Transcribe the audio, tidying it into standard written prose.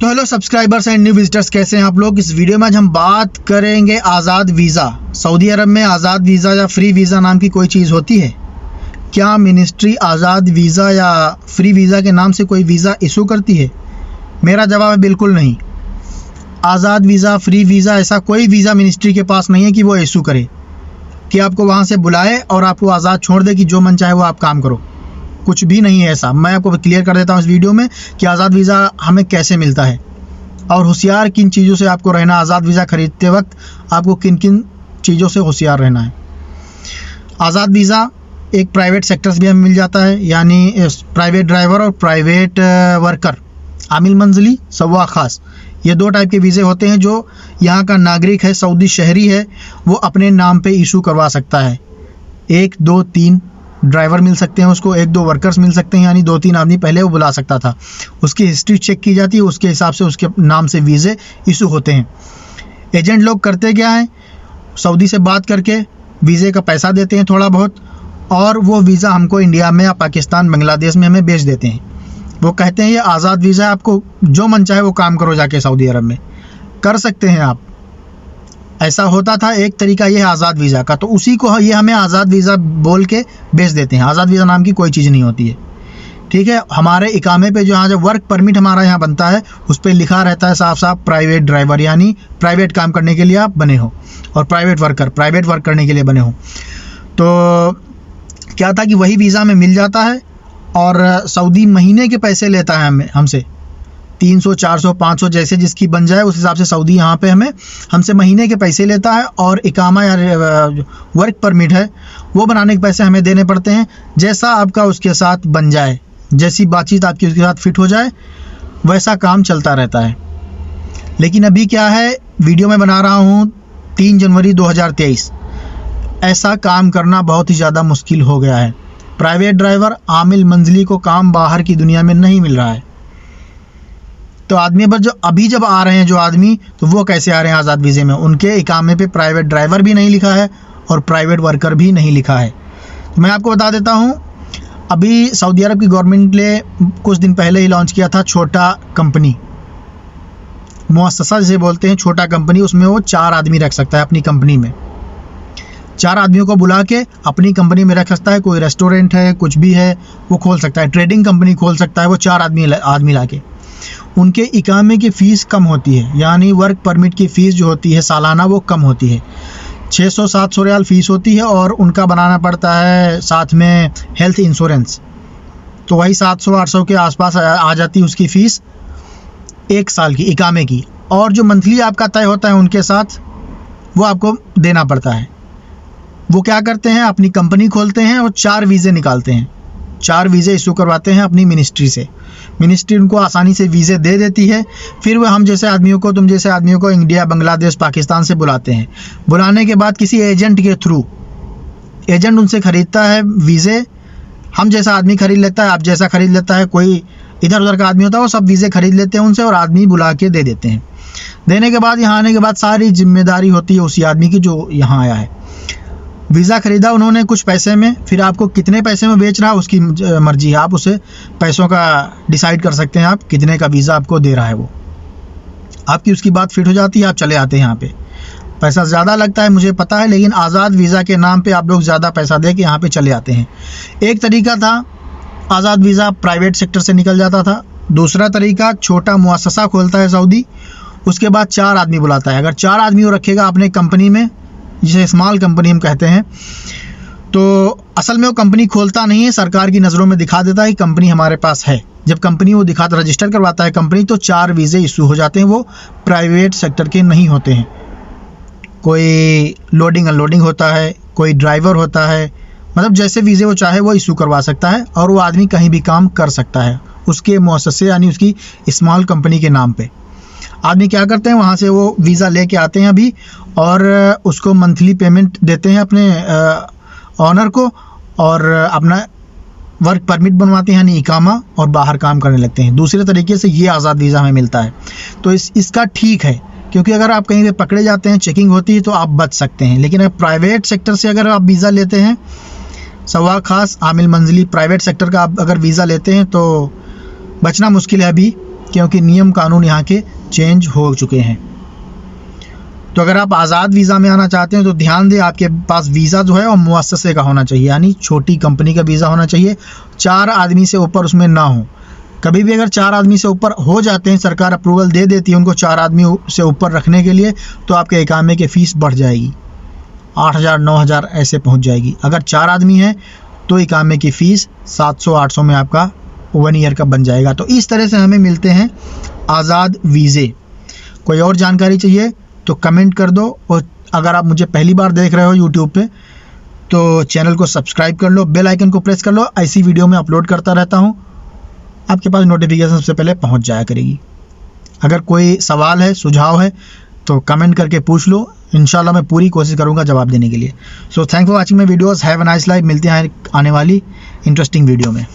तो hello subscribers and new visitors, कैसे हैं आप लोग। इस वीडियो में आज हम बात करेंगे आज़ाद वीज़ा। सऊदी अरब में आज़ाद वीज़ा या फ्री वीज़ा नाम की कोई चीज़ होती है क्या? मिनिस्ट्री आज़ाद वीज़ा या फ्री वीज़ा के नाम से कोई वीज़ा इशू करती है? मेरा जवाब है बिल्कुल नहीं। आज़ाद वीज़ा, फ्री वीज़ा, ऐसा कोई वीज़ा मिनिस्ट्री के पास नहीं है कि वो इशू करे, कि आपको वहाँ से बुलाए और आपको आज़ाद छोड़ दे कि जो मन चाहे वो आप काम करो। कुछ भी नहीं है ऐसा। मैं आपको क्लियर कर देता हूँ इस वीडियो में कि आज़ाद वीज़ा हमें कैसे मिलता है और होशियार किन चीज़ों से आपको रहना। आज़ाद वीज़ा खरीदते वक्त आपको किन किन चीज़ों से होशियार रहना है। आज़ाद वीज़ा एक प्राइवेट सेक्टर से भी हमें मिल जाता है, यानी प्राइवेट ड्राइवर और प्राइवेट वर्कर, आमिल मंजली, सवा खास, ये दो टाइप के वीज़े होते हैं जो यहाँ का नागरिक है, सऊदी शहरी है, वो अपने नाम पे इशू करवा सकता है। 1, 2, 3 ड्राइवर मिल सकते हैं उसको, 1, 2 वर्कर्स मिल सकते हैं, यानी 2-3 आदमी पहले वो बुला सकता था। उसकी हिस्ट्री चेक की जाती है, उसके हिसाब से उसके नाम से वीज़े इशू होते हैं। एजेंट लोग करते क्या हैं, सऊदी से बात करके वीज़े का पैसा देते हैं थोड़ा बहुत, और वो वीज़ा हमको इंडिया में या पाकिस्तान, बांग्लादेश में हमें बेच देते हैं। वो कहते हैं ये आज़ाद वीज़ा है, आपको जो मन चाहे वो काम करो जाके सऊदी अरब में, कर सकते हैं आप। ऐसा होता था एक तरीका ये है आज़ाद वीज़ा का, तो उसी को ये हमें आज़ाद वीज़ा बोल के बेच देते हैं। आज़ाद वीज़ा नाम की कोई चीज़ नहीं होती है, ठीक है। हमारे इकामे पे जो यहाँ जो वर्क परमिट हमारा यहाँ बनता है उस पर लिखा रहता है साफ साफ प्राइवेट ड्राइवर, यानी प्राइवेट काम करने के लिए आप बने हो, और प्राइवेट वर्कर, प्राइवेट वर्क करने के लिए बने हो। तो क्या था कि वही वीज़ा हमें मिल जाता है और सऊदी महीने के पैसे लेता है हमसे 300, 400, 500 जैसे जिसकी बन जाए उस हिसाब से सऊदी यहाँ पे हमसे महीने के पैसे लेता है, और इकामा या वर्क परमिट है वो बनाने के पैसे हमें देने पड़ते हैं। जैसा आपका उसके साथ बन जाए, जैसी बातचीत आपकी उसके साथ फिट हो जाए, वैसा काम चलता रहता है। लेकिन अभी क्या है, वीडियो में बना रहा हूँ 3 जनवरी 2023, ऐसा काम करना बहुत ही ज़्यादा मुश्किल हो गया है। प्राइवेट ड्राइवर, आमिल मंजली को काम बाहर की दुनिया में नहीं मिल रहा है। तो आदमी पर जो अभी जब आ रहे हैं जो आदमी, तो वो कैसे आ रहे हैं आज़ाद वीज़े में, उनके इकामे पे प्राइवेट ड्राइवर भी नहीं लिखा है और प्राइवेट वर्कर भी नहीं लिखा है। तो मैं आपको बता देता हूँ, अभी सऊदी अरब की गवर्नमेंट ने कुछ दिन पहले ही लॉन्च किया था छोटा कंपनी, मुअस्ससा जिसे बोलते हैं, छोटा कंपनी। उसमें वो 4 आदमी रख सकता है अपनी कंपनी में, 4 आदमियों को बुला के अपनी कंपनी में रख सकता है। कोई रेस्टोरेंट है, कुछ भी है, वो खोल सकता है, ट्रेडिंग कंपनी खोल सकता है वो 4 आदमी ला के। उनके इकामे की फ़ीस कम होती है, यानी वर्क परमिट की फ़ीस जो होती है सालाना वो कम होती है, 600-700 रियाल फ़ीस होती है, और उनका बनाना पड़ता है साथ में हेल्थ इंश्योरेंस, तो वही 700-800 के आसपास आ जाती है उसकी फ़ीस 1 साल की इकामे की। और जो मंथली आपका तय होता है उनके साथ, वो आपको देना पड़ता है। वो क्या करते हैं, अपनी कंपनी खोलते हैं और 4 वीज़े निकालते हैं, 4 वीज़े इशू करवाते हैं अपनी मिनिस्ट्री से। मिनिस्ट्री उनको आसानी से वीज़े दे देती है। फिर वह हम जैसे आदमियों को, तुम जैसे आदमियों को इंडिया, बांग्लादेश, पाकिस्तान से बुलाते हैं। बुलाने के बाद किसी एजेंट के थ्रू, एजेंट उनसे ख़रीदता है वीज़े। हम जैसा आदमी खरीद लेता है, आप जैसा खरीद लेता है, कोई इधर उधर का आदमी होता है, वो सब वीज़े खरीद लेते हैं उनसे और आदमी बुला के दे देते हैं। देने के बाद यहाँ आने के बाद सारी जिम्मेदारी होती है उसी आदमी की जो यहाँ आया है। वीज़ा ख़रीदा उन्होंने कुछ पैसे में, फिर आपको कितने पैसे में बेच रहा है उसकी मर्ज़ी है, आप उसे पैसों का डिसाइड कर सकते हैं, आप कितने का वीज़ा आपको दे रहा है। वो आपकी उसकी बात फिट हो जाती है, आप चले आते हैं। यहाँ पे पैसा ज़्यादा लगता है मुझे पता है, लेकिन आज़ाद वीज़ा के नाम पे आप लोग ज़्यादा पैसा दे के यहाँ पे चले आते हैं। एक तरीका था आज़ाद वीज़ा प्राइवेट सेक्टर से निकल जाता था। दूसरा तरीका, छोटा मुअस्ससा खोलता है सऊदी, उसके बाद 4 आदमी बुलाता है। अगर 4 आदमी वो रखेगा अपने कंपनी में, जिसे स्मॉल कंपनी हम कहते हैं, तो असल में वो कंपनी खोलता नहीं है, सरकार की नज़रों में दिखा देता है कि कंपनी हमारे पास है। जब कंपनी वो दिखाता, रजिस्टर करवाता है कंपनी, तो 4 वीज़े इशू हो जाते हैं। वो प्राइवेट सेक्टर के नहीं होते हैं। कोई लोडिंग अनलोडिंग होता है, कोई ड्राइवर होता है, मतलब जैसे वीज़े वो चाहे वो इशू करवा सकता है, और वो आदमी कहीं भी काम कर सकता है उसके मुअस्ससे, यानी उसकी स्मॉल कंपनी के नाम पे। आदमी क्या करते हैं, वहाँ से वो वीज़ा लेके आते हैं अभी, और उसको मंथली पेमेंट देते हैं अपने ऑनर को, और अपना वर्क परमिट बनवाते हैं, यानी इकामा, और बाहर काम करने लगते हैं। दूसरे तरीके से ये आज़ाद वीज़ा हमें मिलता है। तो इसका ठीक है, क्योंकि अगर आप कहीं पे पकड़े जाते हैं, चेकिंग होती है, तो आप बच सकते हैं। लेकिन अगर प्राइवेट सेक्टर से अगर आप वीज़ा लेते हैं, सवा खास, आमिल मंजली, प्राइवेट सेक्टर का आप अगर वीज़ा लेते हैं, तो बचना मुश्किल है अभी। क्योंकि नियम कानून यहाँ के चेंज हो चुके हैं। तो अगर आप आज़ाद वीज़ा में आना चाहते हैं तो ध्यान दें, आपके पास वीज़ा जो है वो मुअस्ससे का होना चाहिए, यानी छोटी कंपनी का वीज़ा होना चाहिए, 4 आदमी से ऊपर उसमें ना हो। कभी भी अगर 4 आदमी से ऊपर हो जाते हैं, सरकार अप्रूवल दे देती है उनको 4 आदमी से ऊपर रखने के लिए, तो आपके इकामे की फ़ीस बढ़ जाएगी, 8,000 9,000 ऐसे पहुंच जाएगी। अगर 4 आदमी हैं तो इकामे की फ़ीस 700-800 में आपका 1 ईयर का बन जाएगा। तो इस तरह से हमें मिलते हैं आज़ाद वीज़े। कोई और जानकारी चाहिए तो कमेंट कर दो, और अगर आप मुझे पहली बार देख रहे हो यूट्यूब पे तो चैनल को सब्सक्राइब कर लो, बेल आइकन को प्रेस कर लो, ऐसी वीडियो मैं अपलोड करता रहता हूँ, आपके पास नोटिफिकेशन सबसे पहले पहुँच जाया करेगी। अगर कोई सवाल है, सुझाव है तो कमेंट करके पूछ लो, इंशाल्लाह मैं पूरी कोशिश करूँगा जवाब देने के लिए। So thank for watching my videos, have a nice life. मिलते हैं आने वाली इंटरेस्टिंग वीडियो में।